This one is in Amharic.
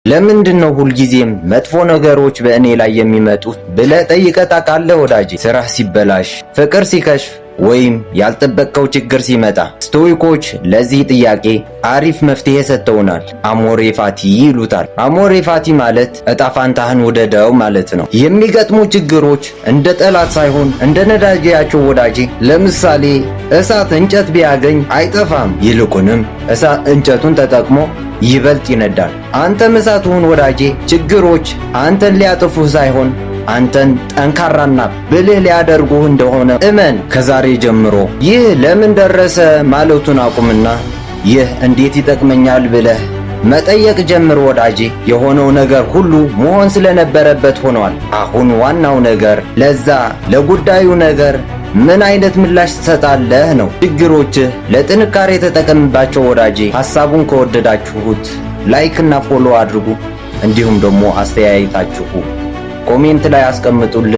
ለምንድነው ሁልጊዜም መጥፎ ነገሮች በእኔ ላይ የሚመጡት ብለህ ጠይቀህ ታውቃለህ ወዳጄ? ስራህ ሲበላሽ፣ ፍቅር ሲከሽፍ ወይም ያልጠበቅከው ችግር ሲመጣ ስቶይኮች ለዚህ ጥያቄ አሪፍ መፍትሄ ሰጥተውናል። አሞሬ ፋቲ ይሉታል። አሞሬ ፋቲ ማለት እጣ ፋንታህን ውደደው ማለት ነው። የሚገጥሙ ችግሮች እንደ ጠላት ሳይሆን እንደ ነዳጅ ያቸው ወዳጄ። ለምሳሌ እሳት እንጨት ቢያገኝ አይጠፋም፣ ይልቁንም እሳት እንጨቱን ተጠቅሞ ይበልጥ ይነዳል። አንተም እሳት ሁን ወዳጄ። ችግሮች አንተን ሊያጠፉህ ሳይሆን አንተን ጠንካራና ብልህ ሊያደርጉህ እንደሆነ እመን። ከዛሬ ጀምሮ ይህ ለምን ደረሰ ማለቱን አቁምና ይህ እንዴት ይጠቅመኛል ብለህ መጠየቅ ጀምር ወዳጄ። የሆነው ነገር ሁሉ መሆን ስለነበረበት ሆኗል። አሁን ዋናው ነገር ለዛ ለጉዳዩ ነገር ምን አይነት ምላሽ ትሰጣለህ ነው። ችግሮችህ ለጥንካሬ ተጠቀምባቸው ወዳጄ። ሐሳቡን ከወደዳችሁት ላይክ እና ፎሎ አድርጉ። እንዲሁም ደግሞ አስተያየታችሁ ኮሜንት ላይ አስቀምጡልን።